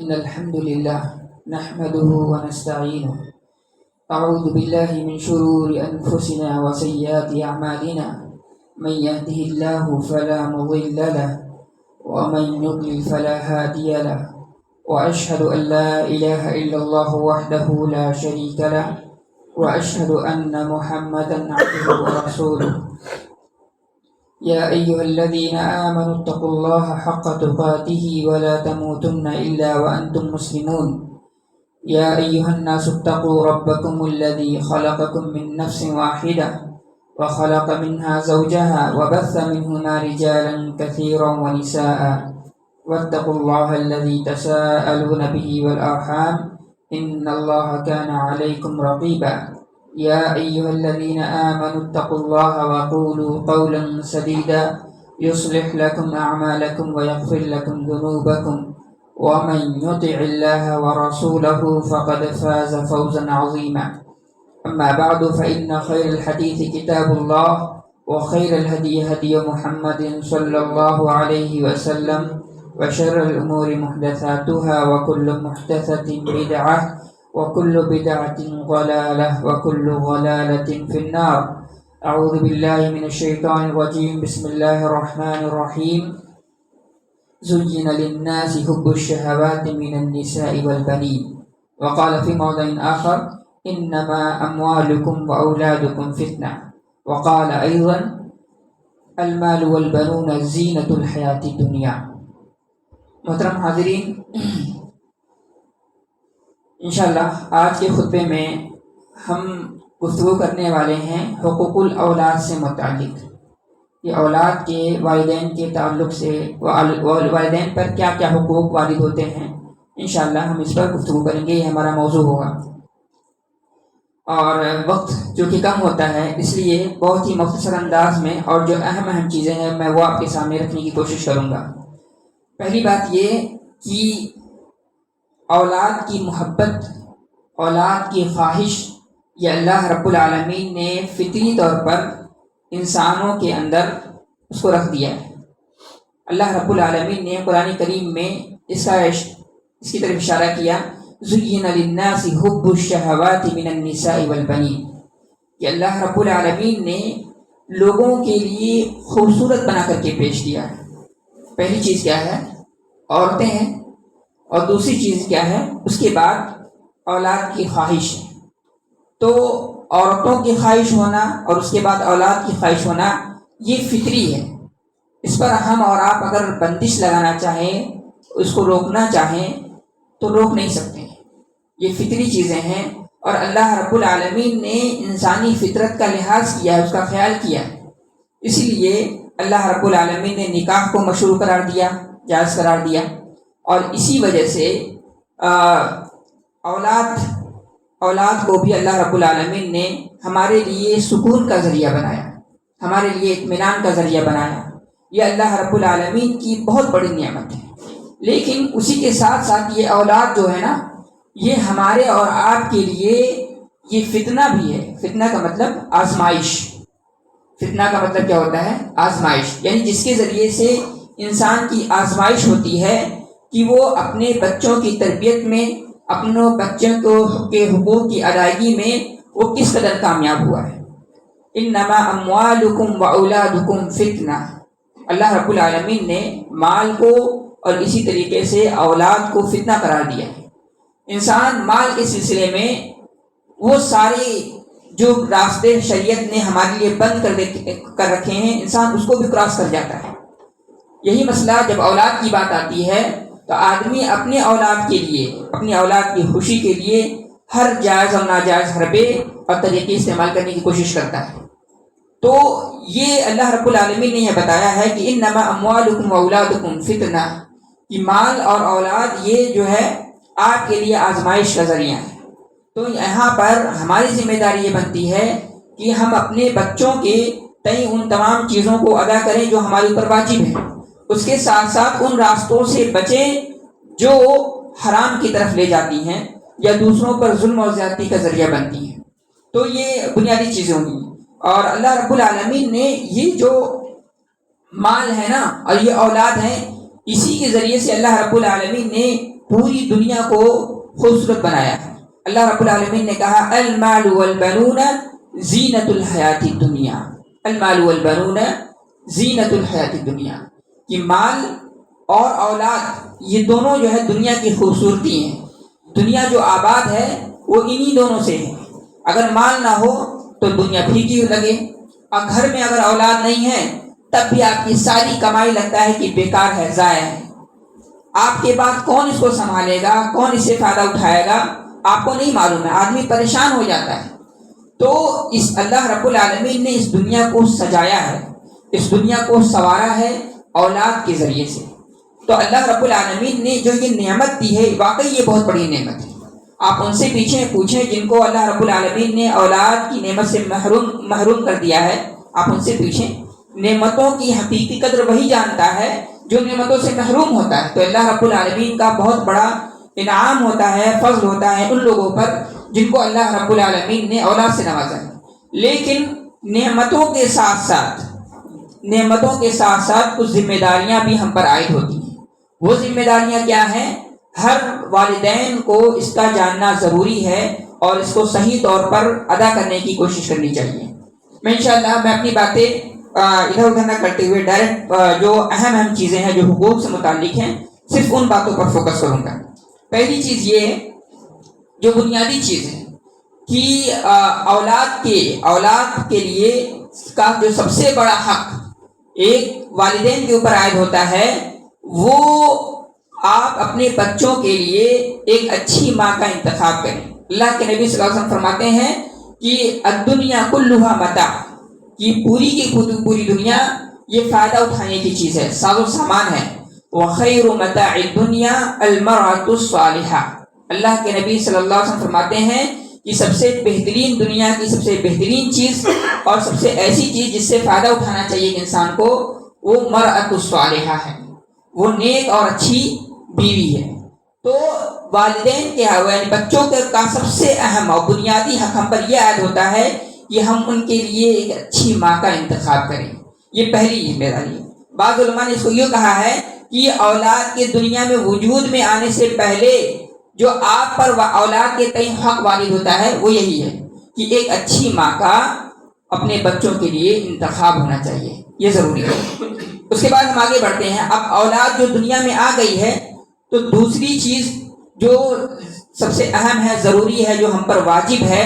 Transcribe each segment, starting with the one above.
إن الحمد لله نحمده ونستعينه. أعوذ بالله من شرور أنفسنا وسيئات أعمالنا. من يهده الله فلا مضل له ومن يضلل فلا هادي له. وأشهد أن لا إله إلا الله وحده لا شريك له وأشهد أن محمدا عبده ورسوله. يا أيها الذين آمنوا اتقوا الله حق تقاته ولا تموتن إلا وأنتم مسلمون. يا أيها الناس اتقوا ربكم الذي خلقكم من نفس واحدة وخلق منها زوجها وبث منهما رجالا كثيرا ونساء واتقوا الله الذي تساءلون به والأرحام إن الله كان عليكم رقيبا. يا أيها الذين آمنوا اتقوا الله وقولوا قولا سديدا يصلح لكم أعمالكم ويغفر لكم ذنوبكم ومن يطع الله ورسوله فقد فاز فوزا عظيما. أما بعد فإن خير الحديث كتاب الله وخير الهدي هدي محمد صلى الله عليه وسلم وشر الأمور محدثاتها وكل محدثة بدعة وكل بدعة ضلالة وكل ضلالة في النار. أعوذ بالله من الشيطان الرجيم. بسم الله الرحمن الرحيم. زين للناس حب الشهوات من النساء والبنين. وقال في موضع آخر إنما أموالكم وأولادكم فتنة. وقال أيضا المال والبنون زينة الحياة الدنيا. محترم حاضرین، انشاءاللہ آج کے خطبے میں ہم گفتگو کرنے والے ہیں حقوق الاولاد سے متعلق. یہ اولاد کے والدین کے تعلق سے والدین پر کیا کیا حقوق وارد ہوتے ہیں، انشاءاللہ ہم اس پر گفتگو کریں گے. یہ ہمارا موضوع ہوگا اور وقت جو کہ کم ہوتا ہے، اس لیے بہت ہی مختصر انداز میں اور جو اہم چیزیں ہیں میں وہ آپ کے سامنے رکھنے کی کوشش کروں گا. پہلی بات یہ کہ اولاد کی محبت، اولاد کی خواہش، یہ اللہ رب العالمین نے فطری طور پر انسانوں کے اندر اس کو رکھ دیا ہے. اللہ رب العالمین نے قرآن کریم میں اس کی طرف اشارہ کیا، زُيِّنَ لِلنَّاسِ حُبُّ الشَّهَوَاتِ مِنَ النِّسَاءِ وَالْبَنِينَ، کہ اللہ رب العالمین نے لوگوں کے لیے خوبصورت بنا کر کے پیش کیا ہے. پہلی چیز کیا ہے؟ عورتیں ہیں، اور دوسری چیز کیا ہے؟ اس کے بعد اولاد کی خواہش ہے. تو عورتوں کی خواہش ہونا اور اس کے بعد اولاد کی خواہش ہونا یہ فطری ہے. اس پر ہم اور آپ اگر بندش لگانا چاہیں، اس کو روکنا چاہیں تو روک نہیں سکتے. یہ فطری چیزیں ہیں اور اللہ رب العالمین نے انسانی فطرت کا لحاظ کیا ہے، اس کا خیال کیا ہے. اسی لیے اللہ رب العالمین نے نکاح کو مشروع قرار دیا، جائز قرار دیا، اور اسی وجہ سے اولاد کو بھی اللہ رب العالمین نے ہمارے لیے سکون کا ذریعہ بنایا، ہمارے لیے اطمینان کا ذریعہ بنایا. یہ اللہ رب العالمین کی بہت بڑی نعمت ہے. لیکن اسی کے ساتھ ساتھ یہ اولاد جو ہے نا، یہ ہمارے اور آپ کے لیے یہ فتنہ بھی ہے. فتنہ کا مطلب آزمائش. فتنہ کا مطلب کیا ہوتا ہے؟ آزمائش، یعنی جس کے ذریعے سے انسان کی آزمائش ہوتی ہے کہ وہ اپنے بچوں کی تربیت میں، اپنوں بچوں کے حقوق کی ادائیگی میں وہ کس قدر کامیاب ہوا ہے. انما اموالکم واولادکم فتنہ. اللہ رب العالمین نے مال کو اور اسی طریقے سے اولاد کو فتنہ قرار دیا ہے. انسان مال کے سلسلے میں وہ سارے جو راستے شریعت نے ہمارے لیے بند کر رکھے ہیں، انسان اس کو بھی کراس کر جاتا ہے. یہی مسئلہ جب اولاد کی بات آتی ہے تو آدمی اپنے اولاد کے لیے، اپنی اولاد کی خوشی کے لیے ہر جائز اور ناجائز حربے اور طریقے استعمال کرنے کی کوشش کرتا ہے. تو یہ اللہ رب العالمین نے یہ بتایا ہے کہ انما اموالکم واولادکم فتنہ، کہ مال اور اولاد یہ جو ہے آپ کے لیے آزمائش کا ذریعہ ہے. تو یہاں پر ہماری ذمہ داری یہ بنتی ہے کہ ہم اپنے بچوں کے تئیں ان تمام چیزوں کو ادا کریں جو ہمارے اوپر واجب ہیں. اس کے ساتھ ساتھ ان راستوں سے بچیں جو حرام کی طرف لے جاتی ہیں یا دوسروں پر ظلم و زیادتی کا ذریعہ بنتی ہیں. تو یہ بنیادی چیزیں ہوں. اور اللہ رب العالمین نے یہ جو مال ہے نا اور یہ اولاد ہیں، اسی کے ذریعے سے اللہ رب العالمین نے پوری دنیا کو خوبصورت بنایا ہے۔ اللہ رب العالمین نے کہا المال والبنون زینت الحیات الدنیا، المال والبنون زینت الحیات الدنیا، کہ مال اور اولاد یہ دونوں جو ہے دنیا کی خوبصورتی ہیں۔ دنیا جو آباد ہے وہ انہی دونوں سے ہے۔ اگر مال نہ ہو تو دنیا پھیکی لگے، اور گھر میں اگر اولاد نہیں ہے تب بھی آپ کی ساری کمائی لگتا ہے کہ بیکار ہے، ضائع ہے۔ آپ کے بعد کون اس کو سنبھالے گا، کون اس سے فائدہ اٹھائے گا، آپ کو نہیں معلوم ہے، آدمی پریشان ہو جاتا ہے۔ تو اس اللہ رب العالمین نے اس دنیا کو سجایا ہے، اس دنیا کو سنوارا ہے اولاد کے ذریعے سے۔ تو اللہ رب العالمین نے جو یہ نعمت دی ہے، واقعی یہ بہت بڑی نعمت ہے۔ آپ ان سے پوچھیں جن کو اللہ رب العالمین نے اولاد کی نعمت سے محروم کر دیا ہے، آپ ان سے پوچھیں۔ نعمتوں کی حقیقی قدر وہی جانتا ہے جو نعمتوں سے محروم ہوتا ہے۔ تو اللہ رب العالمین کا بہت بڑا انعام ہوتا ہے، فضل ہوتا ہے ان لوگوں پر جن کو اللہ رب العالمین نے اولاد سے نوازا ہے۔ لیکن نعمتوں کے ساتھ ساتھ کچھ ذمہ داریاں بھی ہم پر عائد ہوتی ہیں۔ وہ ذمہ داریاں کیا ہیں؟ ہر والدین کو اس کا جاننا ضروری ہے اور اس کو صحیح طور پر ادا کرنے کی کوشش کرنی چاہیے۔ میں انشاءاللہ میں اپنی باتیں ادھر ادھر نہ کرتے ہوئے ڈائریکٹ جو اہم چیزیں ہیں جو حقوق سے متعلق ہیں صرف ان باتوں پر فوکس کروں گا۔ پہلی چیز یہ ہے، جو بنیادی چیز ہے کہ اولاد کے لیے کا جو سب سے بڑا حق ایک والدین کے اوپر عائد ہوتا ہے، وہ آپ اپنے بچوں کے لیے ایک اچھی ماں کا انتخاب کریں۔ اللہ کے نبی صلی اللہ علیہ وسلم فرماتے ہیں کہ الدنیا کلھا متاع، کہ پوری کی پوری دنیا یہ فائدہ اٹھانے کی چیز ہے، ساز و سامان ہے۔ وخیر متاع الدنیا المرأة الصالحہ، اللہ کے نبی صلی اللہ علیہ وسلم فرماتے ہیں کہ سب سے بہترین دنیا کی سب سے بہترین چیز اور سب سے ایسی چیز جس سے فائدہ اٹھانا چاہیے کہ انسان کو، وہ مرأة الصالحہ ہے، وہ نیک اور اچھی بیوی ہے۔ تو والدین کے یعنی بچوں کا سب سے اہم اور بنیادی حق ہم پر یہ عائد ہوتا ہے کہ ہم ان کے لیے ایک اچھی ماں کا انتخاب کریں۔ یہ پہلی ذمہ داری ہے۔ بعض علماء نے اس کو یہ کہا ہے کہ اولاد کے دنیا میں وجود میں آنے سے پہلے جو آپ پر اولاد کے تئیں حق وارد ہوتا ہے وہ یہی ہے کہ ایک اچھی ماں کا اپنے بچوں کے لیے انتخاب ہونا چاہیے، یہ ضروری ہے۔ اس کے بعد ہم آگے بڑھتے ہیں۔ اب اولاد جو دنیا میں آ گئی ہے تو دوسری چیز جو سب سے اہم ہے، ضروری ہے، جو ہم پر واجب ہے،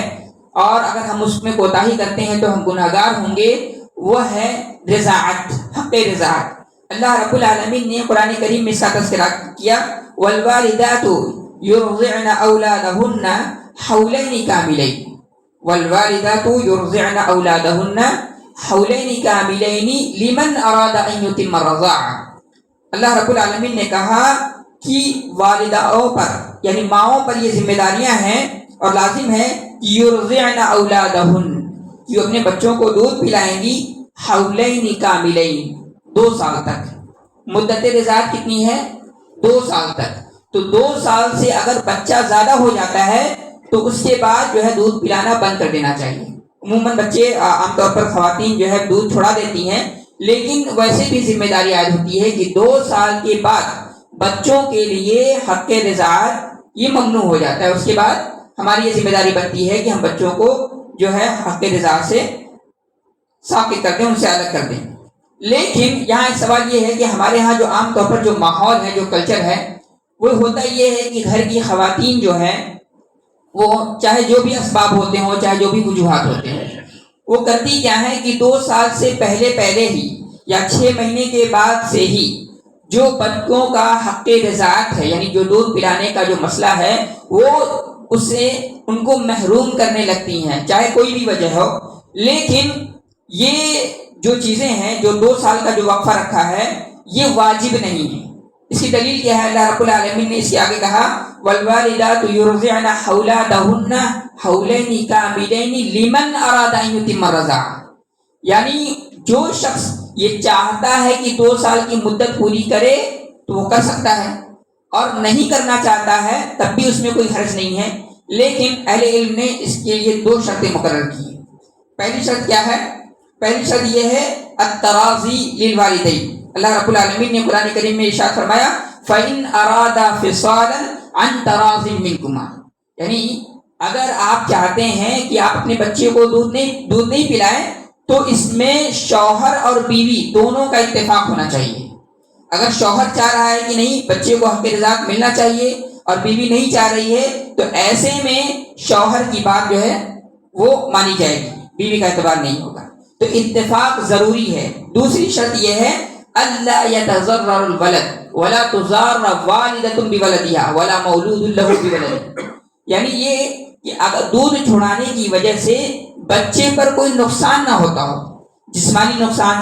اور اگر ہم اس میں کوتاہی کرتے ہیں تو ہم گناہگار ہوں گے، وہ ہے رضاعت، حق رضاعت۔ اللہ رب العالمین نے قرآن کریم میں اس کا تذکرہ کیا، والوالدات یرضعن اولادہن حولین کاملین، والوالدات یرضعن اولادہن حولین کاملین لمن اراد ان یتم الرضاعہ۔ اللہ رب العالمین نے کہا کہ والداؤں پر یعنی ماؤں پر یہ ذمہ داریاں ہیں اور لازم ہے کہ یرضعن اولادہن، کہ اپنے بچوں کو دودھ پلائیں گی حولین کاملین، 2 سال تک۔ مدت رضاعت کتنی ہے؟ 2 سال تک۔ تو 2 سال سے اگر بچہ زیادہ ہو جاتا ہے تو اس کے بعد جو ہے دودھ پلانا بند کر دینا چاہیے۔ عموماً بچے عام طور پر خواتین جو ہے دودھ چھوڑا دیتی ہیں، لیکن ویسے بھی ذمہ داری عائد ہوتی ہے کہ 2 سال کے بعد بچوں کے لیے حق رضاعت یہ ممنوع ہو جاتا ہے۔ اس کے بعد ہماری یہ ذمہ داری بنتی ہے کہ ہم بچوں کو جو ہے حق رضاعت سے ساقط کر دیں، ان سے الگ کر دیں۔ لیکن یہاں ایک سوال یہ ہے کہ ہمارے ہاں جو عام طور پر جو ماحول ہے، جو کلچر ہے، وہ ہوتا یہ ہے کہ گھر کی خواتین جو ہیں وہ چاہے جو بھی اسباب ہوتے ہوں، چاہے جو بھی وجوہات ہوتے ہیں، وہ کرتی کیا ہے کہ 2 سال سے پہلے ہی یا 6 مہینے کے بعد سے ہی جو بچوں کا حق رضاعت ہے، یعنی جو دودھ پلانے کا جو مسئلہ ہے، وہ اس سے ان کو محروم کرنے لگتی ہیں، چاہے کوئی بھی وجہ ہو۔ لیکن یہ جو چیزیں ہیں، جو 2 سال کا جو وقفہ رکھا ہے، یہ واجب نہیں ہے۔ اس کی دلیل کیا ہے؟ اللہ رب العالمین نے اس کے آگے کہا والوالدات یرضعن اولادہن حولین کاملین لمن اراد ان یتم الرضاعہ، یعنی جو شخص یہ چاہتا ہے کہ 2 سال کی مدت پوری کرے تو وہ کر سکتا ہے، اور نہیں کرنا چاہتا ہے تب بھی اس میں کوئی حرج نہیں ہے۔ لیکن اہل علم نے اس کے لیے 2 شرطیں مقرر کی۔ پہلی شرط کیا ہے؟ پہلی شرط یہ ہے التراضی للوالدین۔ اللہ رب العالمین نے قرآن کریم میں ارشاد فرمایا فَإِنْ أَرَادَا فِصَالًا عَنْ تَرَاضٍ مِنْكُمَا، یعنی اگر آپ چاہتے ہیں کہ آپ اپنے بچے کو دودھ نہیں پلائیں تو اس میں شوہر اور بیوی دونوں کا اتفاق ہونا چاہیے۔ اگر شوہر چاہ رہا ہے کہ نہیں بچے کو حق رضاعت ملنا چاہیے اور بیوی نہیں چاہ رہی ہے تو ایسے میں شوہر کی بات جو ہے وہ مانی جائے گی، بیوی کا اعتبار نہیں ہوگا۔ تو اتفاق ضروری ہے۔ دوسری شرط یہ ہے اللہ یتضرر الولد ولا تضار والدۃ بولدها ولا مولود له بولدہ، یعنی یہ کہ اگر دودھ چھڑانے کی وجہ سے بچے پر کوئی نقصان نہ ہوتا ہو، جسمانی نقصان،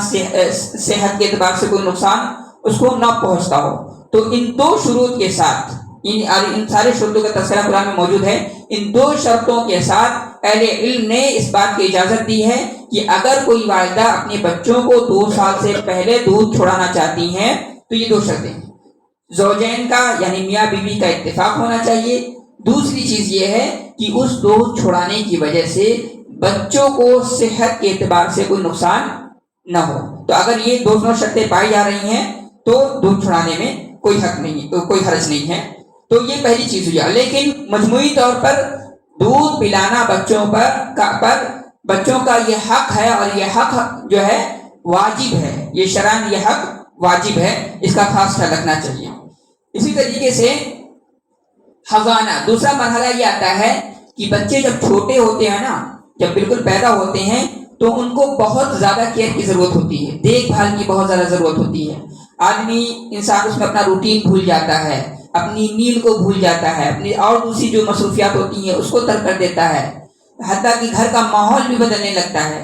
صحت کے اعتبار سے کوئی نقصان اس کو نہ پہنچتا ہو، تو ان دو شروط کے ساتھ، ان سارے شروطوں کا تذکرہ قرآن میں موجود ہے، ان دو شرطوں کے ساتھ اہل علم نے اس بات کی اجازت دی ہے کہ اگر کوئی والدہ اپنے بچوں کو 2 سال سے پہلے دودھ چھڑانا چاہتی ہیں تو یہ 2 شرطیں ہیں۔ زوجین کا یعنی میاں بیوی کا اتفاق ہونا چاہیے۔ دوسری چیز یہ ہے کہ اس دودھ چھڑانے کی وجہ سے بچوں کو صحت کے اعتبار سے کوئی نقصان نہ ہو۔ تو اگر یہ دونوں شرطیں پائی جا رہی ہیں تو دودھ چھڑانے میں کوئی حق نہیں، کوئی حرج نہیں ہے۔ تو یہ پہلی چیز ہوئی۔ لیکن مجموعی طور پر دودھ پلانا بچوں بچوں کا یہ حق ہے، اور یہ حق جو ہے واجب ہے، یہ شرعاً یہ حق واجب ہے، اس کا خاص خیال رکھنا چاہیے۔ اسی طریقے سے حضانہ، دوسرا مرحلہ یہ آتا ہے کہ بچے جب چھوٹے ہوتے ہیں نا، جب بالکل پیدا ہوتے ہیں تو ان کو بہت زیادہ کیئر کی ضرورت ہوتی ہے، دیکھ بھال کی بہت زیادہ ضرورت ہوتی ہے۔ انسان اس میں اپنا روٹین بھول جاتا ہے، اپنی نیند کو بھول جاتا ہے، اپنی اور دوسری جو مصروفیات ہوتی ہیں اس کو ترک کر دیتا ہے، حتیٰ کہ گھر کا ماحول بھی بدلنے لگتا ہے،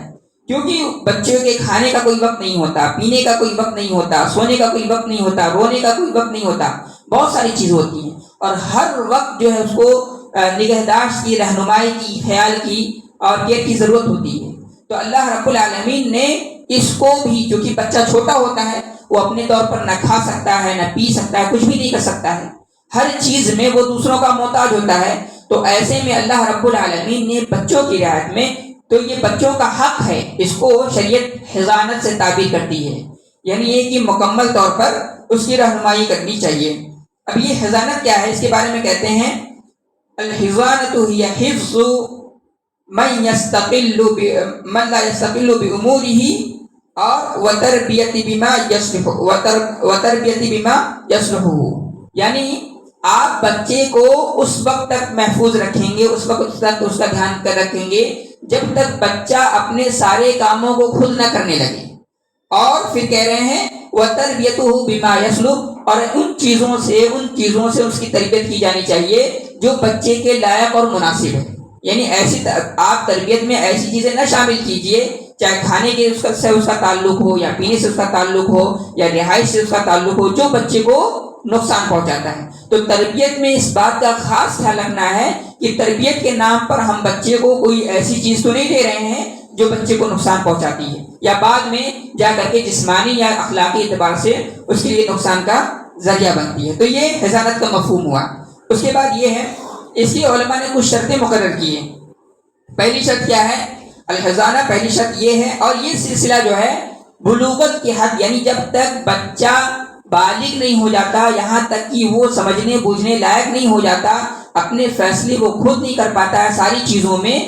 کیونکہ بچوں کے کھانے کا کوئی وقت نہیں ہوتا، پینے کا کوئی وقت نہیں ہوتا، سونے کا کوئی وقت نہیں ہوتا، رونے کا کوئی وقت نہیں ہوتا، بہت ساری چیزیں ہوتی ہیں، اور ہر وقت جو ہے اس کو نگہداشت کی، رہنمائی کی، خیال کی اور کیئر کی ضرورت ہوتی ہے۔ تو اللہ رب العالمین نے اس کو بھی، جو کہ بچہ چھوٹا ہوتا ہے وہ اپنے طور پر نہ کھا سکتا ہے، نہ پی سکتا ہے، کچھ بھی نہیں کر سکتا ہے، ہر چیز میں وہ دوسروں کا محتاج ہوتا ہے، تو ایسے میں اللہ رب العالمین نے بچوں کی رعایت میں، تو یہ بچوں کا حق ہے، اس کو شریعت حضانت سے تعبیر کرتی ہے، یعنی یہ کہ مکمل طور پر اس کی رہنمائی کرنی چاہیے۔ اب یہ حضانت کیا ہے، اس کے بارے میں کہتے ہیں الحضانت هي حفظ من لا يستقل بأموره اور وتربیت بما یصلحہ، یعنی آپ بچے کو اس وقت تک محفوظ رکھیں گے، اس وقت تک اس کا دھیان کر رکھیں گے جب تک بچہ اپنے سارے کاموں کو خود نہ کرنے لگے، اور پھر کہہ رہے ہیں وَتَرْبِيَتُهُ بِمَا يَصْلُحُ، اور ان چیزوں سے اس کی تربیت کی جانی چاہیے جو بچے کے لائق اور مناسب ہے، یعنی ایسی آپ تربیت میں ایسی چیزیں نہ شامل کیجئے، چاہے کھانے کے سے اس کا تعلق ہو، یا پینے سے اس کا تعلق ہو، یا رہائش سے اس کا تعلق ہو، جو بچے کو نقصان پہنچاتا ہے۔ تو تربیت میں اس بات کا خاص خیال رکھنا ہے کہ تربیت کے نام پر ہم بچے کو کوئی ایسی چیز تو نہیں دے رہے ہیں جو بچے کو نقصان پہنچاتی ہے، یا بعد میں جا کر کے جسمانی یا اخلاقی اعتبار سے اس کے لیے نقصان کا ذریعہ بنتی ہے۔ تو یہ حضانت کا مفہوم ہوا۔ اس کے بعد یہ ہے، اس کی علماء نے کچھ شرطیں مقرر کی ہیں۔ پہلی شرط کیا ہے؟ الحضانہ، پہلی شرط یہ ہے، اور یہ سلسلہ جو ہے بلوغت کی حد، یعنی جب تک بچہ بالغ نہیں ہو جاتا، یہاں تک کہ وہ سمجھنے بوجھنے لائق نہیں ہو جاتا، اپنے فیصلے وہ خود نہیں کر پاتا ہے ساری چیزوں میں،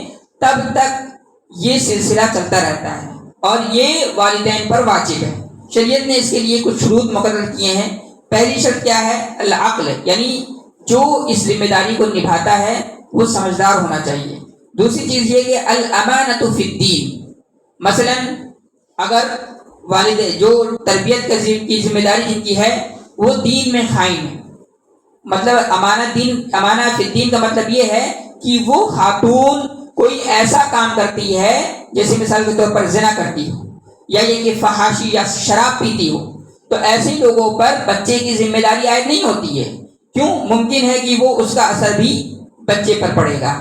تب تک یہ سلسلہ چلتا رہتا ہے، اور یہ والدین پر واجب ہے۔ شریعت نے اس کے لیے کچھ شروط مقرر کیے ہیں۔ پہلی شرط کیا ہے؟ العقل، یعنی جو اس ذمہ داری کو نبھاتا ہے وہ سمجھدار ہونا چاہیے۔ دوسری چیز یہ کہ الامانۃ فی الدین، مثلا اگر والد جو تربیت کی ذمہ داری جن کی ہے وہ دین میں قائم ہے، مطلب امانہ فی الدین کا مطلب یہ ہے کہ وہ خاتون کوئی ایسا کام کرتی ہے جیسے مثال کے طور پر زنا کرتی ہو، یا یہ کہ فحاشی یا شراب پیتی ہو، تو ایسے لوگوں پر بچے کی ذمہ داری عائد نہیں ہوتی ہے، کیوں؟ ممکن ہے کہ وہ اس کا اثر بھی بچے پر پڑے گا۔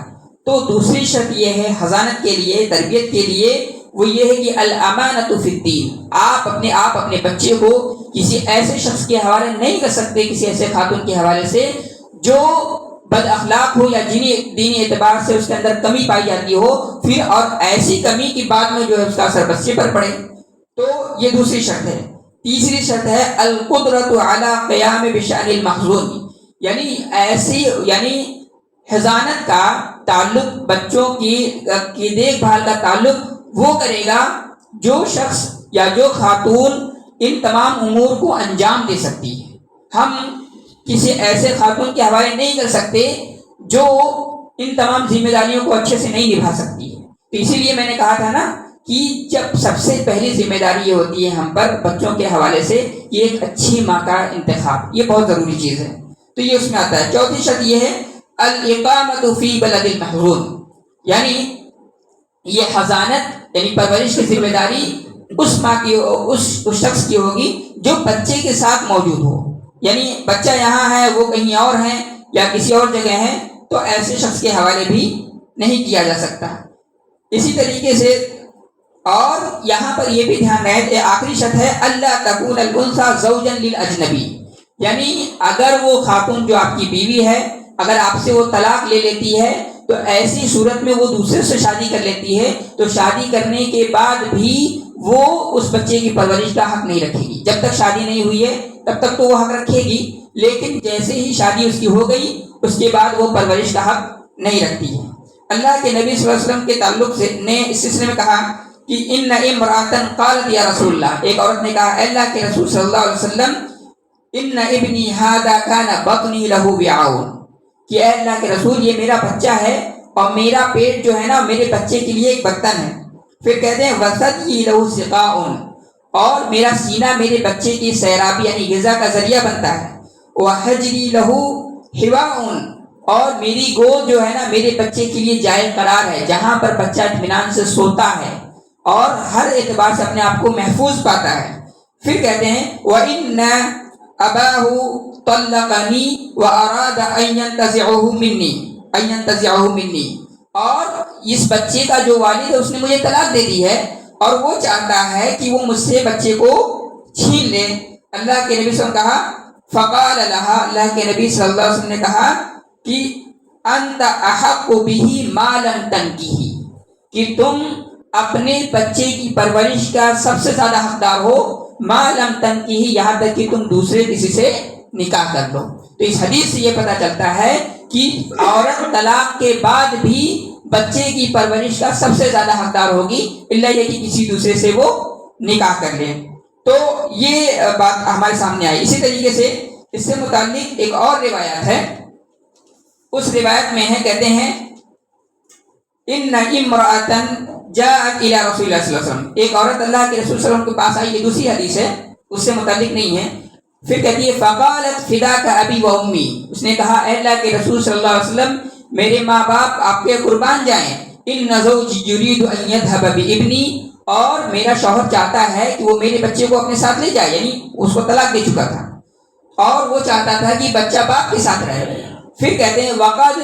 تو دوسری شرط یہ ہے حضانت کے لیے، تربیت کے لیے، وہ یہ ہے کہ الامانۃ فی الدین، آپ اپنے بچے کو کسی ایسے شخص کے حوالے نہیں کر سکتے، کسی ایسے خاتون کے حوالے سے جو بد اخلاق ہو یا دینی اعتبار سے اس کے اندر کمی پائی جاتی ہو، پھر اور ایسی کمی کی بعد میں جو ہے اس کا اثر بچے پر پڑے۔ تو یہ دوسری شرط ہے۔ تیسری شرط ہے القدرت علی قیام بشأن المحزون، یعنی حضانت کا تعلق، بچوں کی دیکھ بھال کا تعلق وہ کرے گا جو شخص یا جو خاتون ان تمام امور کو انجام دے سکتی ہے۔ ہم کسی ایسے خاتون کے حوالے نہیں کر سکتے جو ان تمام ذمہ داریوں کو اچھے سے نہیں نبھا سکتی ہے۔ تو اسی لیے میں نے کہا تھا نا کہ جب سب سے پہلی ذمہ داری یہ ہوتی ہے ہم پر بچوں کے حوالے سے یہ ایک اچھی ماں کا انتخاب، یہ بہت ضروری چیز ہے، تو یہ اس میں آتا ہے۔ چوتھی شرط یہ ہے الاقامۃ فی بلد المحظون، یعنی یہ حضانت یعنی پرورش کی ذمہ داری اس ماں کی، اس شخص کی ہوگی جو بچے کے ساتھ موجود ہو، یعنی بچہ یہاں ہے وہ کہیں اور ہیں یا کسی اور جگہ ہے تو ایسے شخص کے حوالے بھی نہیں کیا جا سکتا۔ اسی طریقے سے اور یہاں پر یہ بھی دھیان رہے کہ آخری شرط ہے اللہ تکون الانثی زوجا للاجنبی، یعنی اگر وہ خاتون جو آپ کی بیوی ہے اگر آپ سے وہ طلاق لے لیتی ہے تو ایسی صورت میں وہ دوسرے سے شادی کر لیتی ہے تو شادی کرنے کے بعد بھی وہ اس بچے کی پرورش کا حق نہیں رکھے گی۔ جب تک شادی نہیں ہوئی ہے تب تک تو وہ حق رکھے گی، لیکن جیسے ہی شادی اس کی ہو گئی اس کے بعد وہ پرورش کا حق نہیں رکھتی ہے۔ اللہ کے نبی صلی اللہ علیہ وسلم کے تعلق سے نے اس سلسلے میں کہا کہ ان امرأۃ قالت یا رسول اللہ، ایک عورت نے کہا اے اللہ کے رسول صلی اللہ علیہ وسلم ان ابنی ھذا کان بطنی لہ وعاء، کہ اے اللہ کے رسول یہ میرا بچہ ہے اور میرا پیٹ جو ہے نا میرے بچے کے لیے ایک برتن ہے۔ پھر کہتے ہیں وثدی لہ سقاء، اور میرا سینہ میرے بچے کی سیرابی یعنی غذا کا ذریعہ بنتا ہے۔ وحجری لہ حواء، اور میری گود جو ہے نا میرے بچے کے لیے جائے قرار ہے، جہاں پر بچہ اطمینان سے سوتا ہے اور ہر اعتبار سے اپنے آپ کو محفوظ پاتا ہے۔ پھر کہتے ہیں وَإِنَّ أَبَاهُ طَلَّقَنِي وَأَرَادَ أَن يَنتَزِعَهُ مِنِّي، اور اس بچے کا جو والد ہے اس نے مجھے طلاق دے دی ہے اور وہ چاہتا ہے کہ وہ مجھ سے بچے کو چھین لے۔ اللہ کے نبی صلی اللہ علیہ وسلم کہا فقال لها، اللہ کے نبی صلی اللہ علیہ وسلم نے کہا کہ انت احق به ما لم تنکحی، کہ تم اپنے بچے کی پرورش کا سب سے زیادہ حقدار ہو ما لم تنکحی، یہاں تک کہ تم دوسرے کسی سے نکاح کر لو۔ تو اس حدیث سے یہ پتہ چلتا ہے کہ عورت طلاق کے بعد بھی بچے کی پرورش کا سب سے زیادہ حقدار ہوگی، الا یہ کہ کسی دوسرے سے وہ نکاح کر لے۔ تو یہ بات ہمارے سامنے آئی۔ اسی طریقے سے اس سے متعلق ایک اور روایت ہے، اس روایت میں ہے کہتے ہیں ان امرأۃ جاءت الى رسول اللہ صلی اللہ علیہ وسلم، ایک عورت اللہ کے رسول صلی اللہ علیہ وسلم کے پاس آئی، یہ دوسری حدیث ہے اس سے متعلق نہیں ہے۔ پھر کہتی ہے فقالت فداک ابی و امی، اس نے کہا اے اللہ کے رسول صلی اللہ علیہ وسلم میرے ماں باپ آپ کے قربان جائیں، ان زوجی یرید ان یذهب بابنی، اور میرا شوہر چاہتا ہے کہ وہ میرے بچے کو اپنے ساتھ لے جائے، یعنی اس کو طلاق دے چکا تھا اور وہ چاہتا تھا کہ بچہ باپ کے ساتھ رہے۔ پھر کہتے ہیں وقد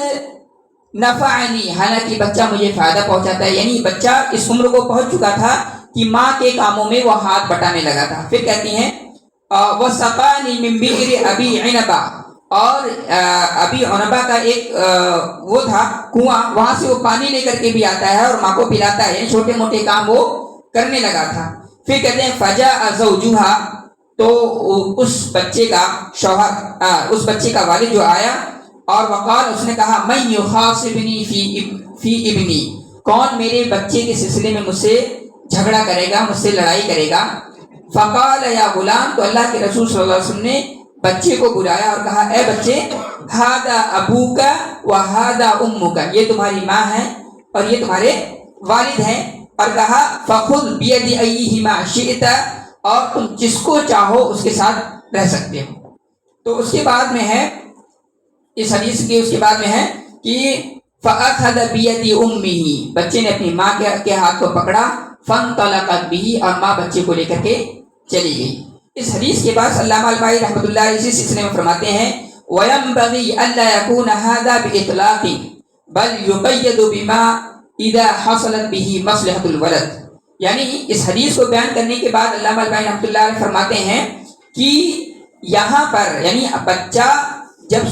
نفعنی، حالانکہ بچہ مجھے فائدہ پہنچاتا ہے، یعنی بچہ اس عمر کو پہنچ چکا تھا کہ ماں کے کاموں میں وہ ہاتھ بٹانے لگا تھا۔ پھر کہتی ہیں وسقانی من بئر ابی عنبہ، اور ابی عنبہ کا ایک وہ تھا کنواں، وہاں سے وہ پانی لے کر کے بھی آتا ہے اور ماں کو پلاتا ہے، یعنی چھوٹے موٹے کام وہ کرنے لگا تھا۔ پھر کہتے ہیں فجاء زوجھا، تو اس بچے کا شوہر، اس بچے کا والد جو آیا اور وقال، اس نے کہا من یخاصبنی فی ابنی، کون میرے بچے کے سلسلے میں مجھ سے جھگڑا کرے گا، مجھ سے لڑائی کرے گا۔ فقال یا غلام، تو اللہ کے رسول صلی اللہ علیہ وسلم نے بچے کو بلایا اور کہا اے بچے ھذا ابوک وھذا امک، یہ تمہاری ماں ہے اور یہ تمہارے والد ہیں، اور کہا فخذ بید ایہما شئت، اور تم جس کو چاہو اس کے ساتھ رہ سکتے ہو۔ تو اس کے بعد میں ہے اس حدیث کے اس کے بعد میں ہے کہ فأخذ بید امہ، بچے نے اپنی ماں کے ہاتھ کو پکڑا، فانطلقت بہ، اور ماں بچے کو لے کر کے چلی گئی۔ اس حدیث کے بعد علامہ البانی رحمۃ اللہ اسی سلسلے میں فرماتے ہیں وَيَنبَغِي أَلَّا يَكُونَ هَذَا بِإِطْلَاقٍ بَلْ يُقَيَّدُ بِمَا إِذَا حَصَلَتْ بِهِ مَصْلَحَةُ الْوَلَدِ، یعنی اس حدیث کو بیان کرنے کے بعد علامہ البانی رحمۃ اللہ علیہ فرماتے ہیں کہ یہاں پر یعنی بچہ جب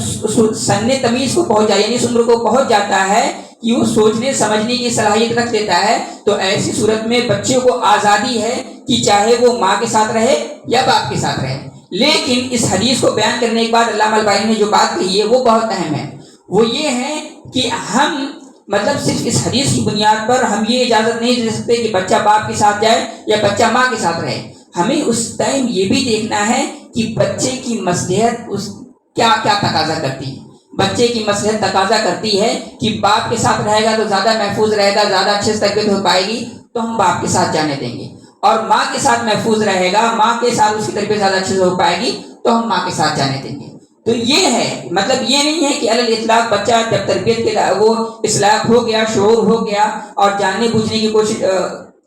سن تمیز کو پہنچ جائے، یعنی اس عمر کو پہنچ جاتا ہے کہ وہ سوچنے سمجھنے کی صلاحیت رکھ دیتا ہے، تو ایسی صورت میں بچے کو آزادی ہے کہ چاہے وہ ماں کے ساتھ رہے یا باپ کے ساتھ رہے۔ لیکن اس حدیث کو بیان کرنے کے بعد علامہ البانی نے جو بات کہی ہے وہ بہت اہم ہے، وہ یہ ہے کہ ہم مطلب صرف اس حدیث کی بنیاد پر ہم یہ اجازت نہیں دے سکتے کہ بچہ باپ کے ساتھ جائے یا بچہ ماں کے ساتھ رہے۔ ہمیں اس ٹائم یہ بھی دیکھنا ہے کہ بچے کی مصلحت اس کیا کیا تقاضا کرتی ہے۔ بچے کی مصلحت تقاضا کرتی ہے کہ باپ کے ساتھ رہے گا تو زیادہ محفوظ رہے گا، زیادہ اچھے سے تربیت ہو پائے گی، تو ہم باپ کے ساتھ جانے دیں گے، اور ماں کے ساتھ محفوظ رہے گا، ماں کے ساتھ اس کی تربیت زیادہ اچھے سے ہو پائے گی، تو ہم ماں کے ساتھ جانے دیں گے۔ تو یہ ہے مطلب یہ نہیں ہے کہ علی الاطلاق بچہ جب تربیت کے وہ اصلاح ہو گیا، شعور ہو گیا اور جاننے بوجھنے کی کوشش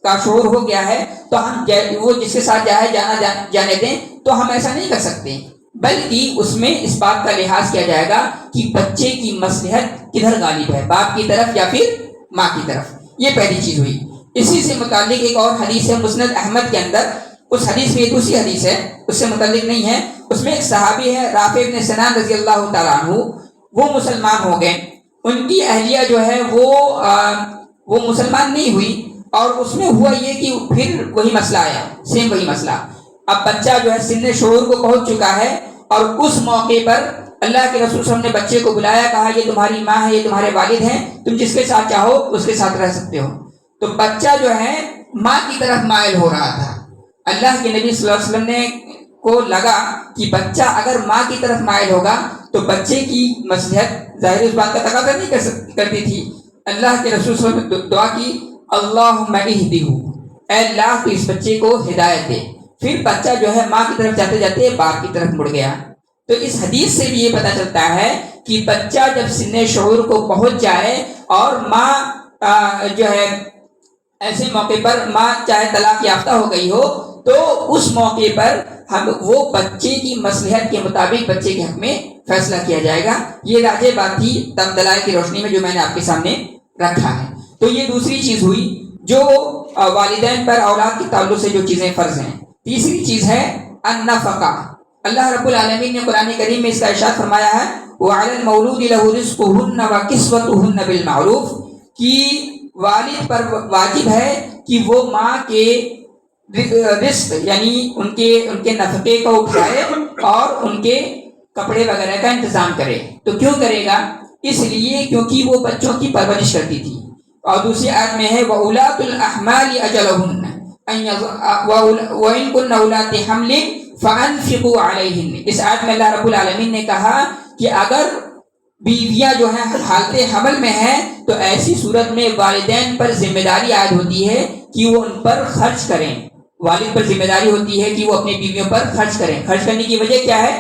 کا شعور ہو گیا ہے تو ہم وہ جس کے ساتھ جانے دیں، تو ہم ایسا نہیں کر سکتے، بلکہ اس میں اس بات کا لحاظ کیا جائے گا کہ بچے کی مصلحت کدھر غالب ہے، باپ کی طرف یا پھر ماں کی طرف۔ یہ پہلی چیز ہوئی۔ اسی سے متعلق ایک اور حدیث ہے مسند احمد کے اندر، اس حدیث میں دوسری حدیث ہے، اس سے متعلق نہیں ہے، اس میں ایک صحابی ہے رافع بن سنان رضی اللہ تعالیٰ عنہ، وہ مسلمان ہو گئے، ان کی اہلیہ جو ہے وہ مسلمان نہیں ہوئی، اور اس میں ہوا یہ کہ پھر وہی مسئلہ آیا، سیم وہی مسئلہ۔ اب بچہ جو ہے سن شعور کو پہنچ چکا ہے، اور اس موقع پر اللہ کے رسول صلی اللہ علیہ وسلم نے بچے کو بلایا، کہا یہ تمہاری ماں ہے، یہ تمہارے والد ہیں، تم جس کے ساتھ چاہو اس کے ساتھ رہ سکتے ہو۔ تو بچہ جو ہے ماں کی طرف مائل ہو رہا تھا۔ اللہ کے نبی صلی اللہ علیہ وسلم نے کو لگا کہ بچہ اگر ماں کی طرف مائل ہوگا تو بچے کی مصلحت ظاہر اس بات کا تقاضا نہیں کرتی تھی۔ اللہ کے رسول صلی اللہ علیہ وسلم نے دعا کی، اللہم اہدہ، اے اللہ تو اس بچے کو ہدایت دے۔ پھر بچہ جو ہے ماں کی طرف جاتے جاتے باپ کی طرف مڑ گیا۔ تو اس حدیث سے بھی یہ پتہ چلتا ہے کہ بچہ جب سن شعور کو پہنچ جائے اور ماں جو ہے ایسے موقع پر ماں چاہے طلاق یافتہ ہو گئی ہو، تو اس موقع پر وہ بچے کی مصلحت کے مطابق بچے کے حق میں فیصلہ کیا جائے گا۔ یہ راجع بات تھی تب دلائل کی روشنی میں جو میں نے آپ کے سامنے رکھا ہے۔ تو یہ دوسری چیز ہوئی جو والدین پر اولاد کے تعلق سے جو چیزیں فرض ہیں۔ تیسری چیز ہے النفقہ۔ اللہ رب العالمین نے قرآن کریم میں اس کا ارشاد فرمایا ہے، وَعَلَى الْمَوْلُودِ لَهُ رِزْقُهُنَّ وَكِسْوَتُهُنَّ بِالْمَعْرُوفِ، کہ والد پر واجب ہے کہ وہ ماں کے رزق یعنی ان کے نفقے کو اٹھائے اور ان کے کپڑے وغیرہ کا انتظام کرے۔ تو کیوں کرے گا؟ اس لیے کیونکہ وہ بچوں کی پرورش کرتی تھی۔ اور دوسری آیت میں ہے وَأُولَاتُ الْأَحْمَالِ أَجَلُهُنَّ وَإِن كُنَّ أُولَاتِ حَمْلٍ فَأَنفِقُوا عَلَيْهِنَّ۔ اس آیت میں اللہ رب العالمین نے کہا کہ اگر بیویاں جو ہیں حالت حمل میں ہیں تو ایسی صورت میں والدین پر ذمہ داری عائد ہوتی ہے کہ وہ ان پر خرچ کریں۔ والد پر ذمہ داری ہوتی ہے کہ وہ اپنی بیویوں پر خرچ کریں۔ خرچ کرنے کی وجہ کیا ہے؟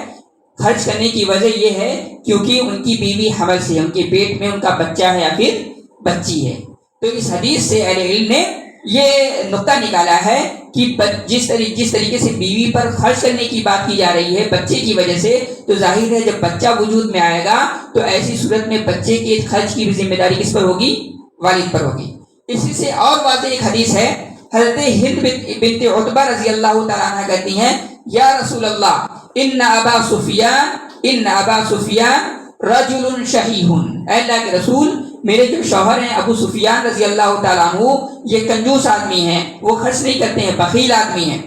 خرچ کرنے کی وجہ یہ ہے کیونکہ ان کی بیوی حمل سے، ان کے پیٹ میں ان کا بچہ ہے یا پھر بچی ہے۔ تو اس حدیث سے اہل علم نے یہ نقطہ نکالا ہے کہ جس طریقے سے بیوی پر خرچ کرنے کی بات کی جا رہی ہے بچے کی وجہ سے، تو ظاہر ہے جب بچہ وجود میں آئے گا تو ایسی صورت میں بچے کے خرچ کی بھی ذمہ داری کس پر ہوگی؟ والد پر ہوگی۔ اسی سے اور واضح ایک حدیث ہے، حضرت ہند بنت عتبہ رضی اللہ تعالیٰ عنہ کہتی ہیں، یا رسول اللہ ان ابا سفیان رجل شحیح، اے اللہ کے رسول میرے جو شوہر ہیں ابو سفیان رضی اللہ تعالیٰ عنہ یہ کنجوس آدمی ہیں، وہ خرچ نہیں کرتے ہیں، بخیل آدمی ہیں۔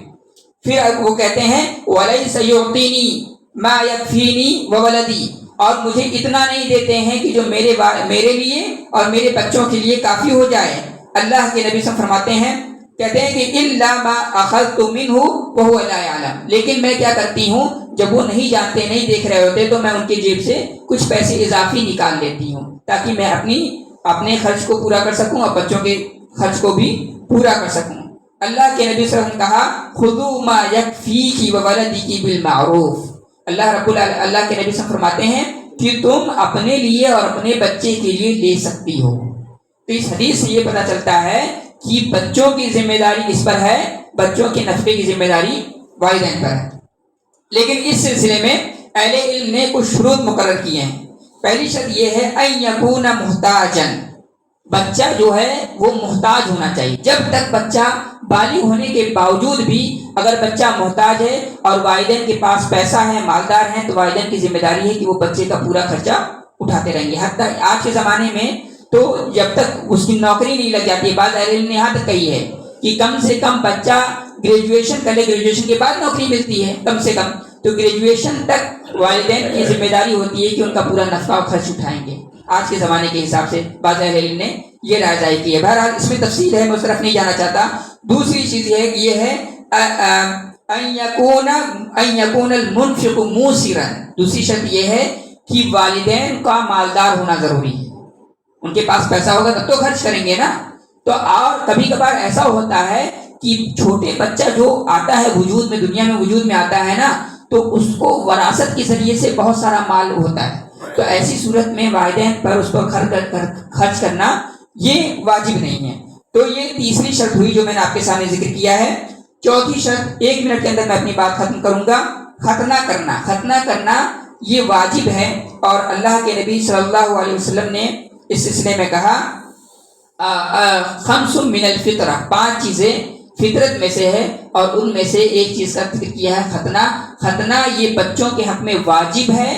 پھر وہ کہتے ہیں وَلَيْسَ يُعْطِينِي مَا يَكْفِينِي وَوَلَدِي، اور مجھے اتنا نہیں دیتے ہیں کہ جو میرے لیے اور میرے بچوں کے لیے کافی ہو جائے۔ اللہ کے نبی صلی اللہ علیہ وسلم فرماتے ہیں، کہتے ہیں کہ إِلَّا مَا أَخَذْتُ مِنْهُ وَهُوَ لَا يَعْلَمُ، لیکن میں کیا کرتی ہوں جب وہ نہیں جانتے نہیں دیکھ رہے ہوتے تو میں ان کی جیب سے کچھ پیسے اضافی نکال لیتی ہوں تاکہ میں اپنے خرچ کو پورا کر سکوں اور بچوں کے خرچ کو بھی پورا کر سکوں۔ اللہ کے نبی صلی اللہ علیہ وسلم نے کہا خُذُوا مَا يَكْفِيكِ وَوَلَدِكِ بِالْمَعْرُوفِ، اللہ کے نبی صلی اللہ علیہ وسلم فرماتے ہیں کہ تم اپنے لیے اور اپنے بچے کے لیے لے سکتی ہو۔ تو اس حدیث سے یہ پتہ چلتا ہے کہ بچوں کی ذمہ داری کس پر ہے؟ بچوں کے نفقے کی ذمہ داری والدین پر ہے۔ لیکن اس سلسلے میں اہل علم نے کچھ شروط مقرر کیے ہیں۔ پہلی شرط یہ ہے ان یکون محتاجا، بچہ جو ہے وہ محتاج ہونا چاہیے۔ جب تک بچہ بالغ ہونے کے باوجود بھی اگر بچہ محتاج ہے اور والدین کے پاس پیسہ ہے، مالدار ہیں، تو والدین کی ذمہ داری ہے کہ وہ بچے کا پورا خرچہ اٹھاتے رہیں گے۔ حتیٰ آج کے زمانے میں تو جب تک اس کی نوکری نہیں لگ جاتی، بعض اہل علم نے یہاں تک کہی ہے کہ کم سے کم بچہ گریجویشن کر لے، گریجویشن کے بعد نوکری ملتی ہے کم سے کم، تو گریجویشن تک والدین کی ذمہ داری ہوتی ہے کہ ان کا پورا نفقہ و خرچ اٹھائیں گے آج کے زمانے کے حساب سے۔ بعض اہل علم نے یہ رائے ظاہر کی ہے۔ بہرحال اس میں تفصیل ہے، میں اس طرف نہیں جانا چاہتا۔ دوسری چیز یہ ہے ان یکون المنفق موسرا، دوسری شرط یہ ہے کہ والدین کا مالدار ہونا ضروری ہے، ان کے پاس پیسہ ہوگا تب تو خرچ کریں گے نا۔ تو اور کبھی کبھار ایسا ہوتا ہے کہ چھوٹے بچہ جو آتا ہے وجود میں، دنیا میں وجود میں آتا ہے نا، تو اس کو وراثت کے ذریعے سے بہت سارا مال ہوتا ہے، تو ایسی صورت میں والدین پر اس پر خرچ کرنا یہ واجب نہیں ہے۔ تو یہ تیسری شرط ہوئی جو میں نے آپ کے سامنے ذکر کیا ہے۔ چوتھی شرط، 1 منٹ کے اندر میں اپنی بات ختم کروں گا، ختنہ کرنا یہ واجب ہے، اور اللہ کے نبی صلی اللہ علیہ وسلم نے اس سلسلے میں کہا خمس من الفطرہ، 5 چیزیں فطرت میں سے ہے، اور ان میں سے ایک چیز کا ذکر کیا ہے ختنہ یہ بچوں کے حق میں واجب ہے،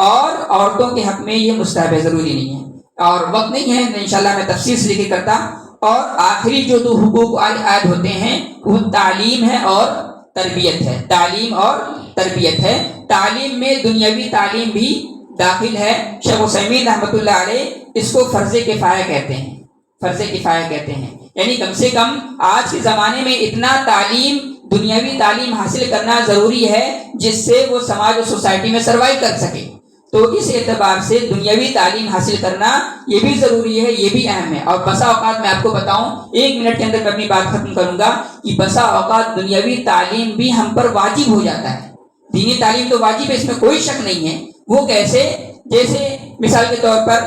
اور عورتوں کے حق میں یہ مستحب ہے، ضروری نہیں ہے، اور وقت نہیں ہے انشاءاللہ میں تفصیل سے ذکر کرتا۔ اور آخری جو 2 حقوق عائد ہوتے ہیں وہ تعلیم ہے اور تربیت ہے، تعلیم اور تربیت ہے۔ تعلیم میں دنیاوی تعلیم بھی داخل ہے۔ شیخ عثیمین رحمۃ اللہ علیہ اس کو فرض کفایہ کہتے ہیں، فرض کفایہ کہتے ہیں، یعنی کم سے کم آج کے زمانے میں اتنا تعلیم، دنیاوی تعلیم حاصل کرنا ضروری ہے جس سے وہ سماج اور سوسائٹی میں سروائیو کر سکے۔ تو اس اعتبار سے دنیاوی تعلیم حاصل کرنا یہ بھی ضروری ہے، یہ بھی اہم ہے۔ اور بسا اوقات میں آپ کو بتاؤں، 1 منٹ کے اندر میں اپنی بات ختم کروں گا، کہ بسا اوقات دنیاوی تعلیم بھی ہم پر واجب ہو جاتا ہے۔ دینی تعلیم تو واجب ہے، اس میں کوئی شک نہیں ہے۔ وہ کیسے؟ جیسے مثال کے طور پر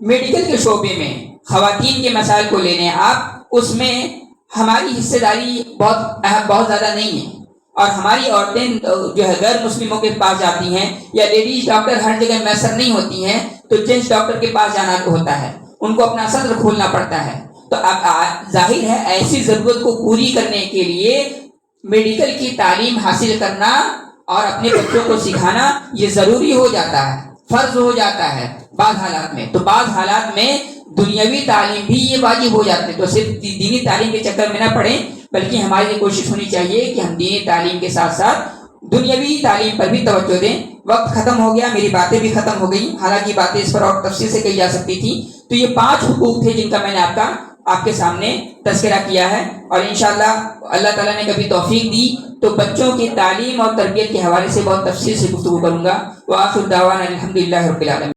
میڈیکل کے شعبے میں خواتین کے مسائل کو لینے آپ، اس میں ہماری حصہ داری بہت زیادہ نہیں ہے، اور ہماری عورتیں جو ہے غیر مسلموں کے پاس جاتی ہیں، یا لیڈیز ڈاکٹر ہر جگہ میسر نہیں ہوتی ہیں، تو جینٹس ڈاکٹر کے پاس جانا ہوتا ہے، ان کو اپنا صدر کھولنا پڑتا ہے۔ تو اب ظاہر ہے ایسی ضرورت کو پوری کرنے کے لیے میڈیکل کی تعلیم حاصل کرنا اور اپنے بچوں کو سکھانا یہ ضروری ہو جاتا ہے، فرض ہو جاتا ہے بعض حالات میں۔ تو بعض حالات میں دنیاوی تعلیم بھی یہ واجب ہو جاتے ہیں، تو صرف دینی تعلیم کے چکر میں نہ پڑیں، بلکہ ہماری یہ کوشش ہونی چاہیے کہ ہم دینی تعلیم کے ساتھ ساتھ دنیاوی تعلیم پر بھی توجہ دیں۔ وقت ختم ہو گیا، میری باتیں بھی ختم ہو گئیں، حالانکہ باتیں اس پر اور تفصیل سے کہی جا سکتی تھی۔ تو یہ 5 حقوق تھے جن کا میں نے آپ کے سامنے تذکرہ کیا ہے، اور انشاءاللہ اللہ تعالیٰ نے کبھی توفیق دی تو بچوں کی تعلیم اور تربیت کے حوالے سے بہت تفصیل سے گفتگو کروں گا۔ وآخر دعوانا الحمدللہ رب العالمین۔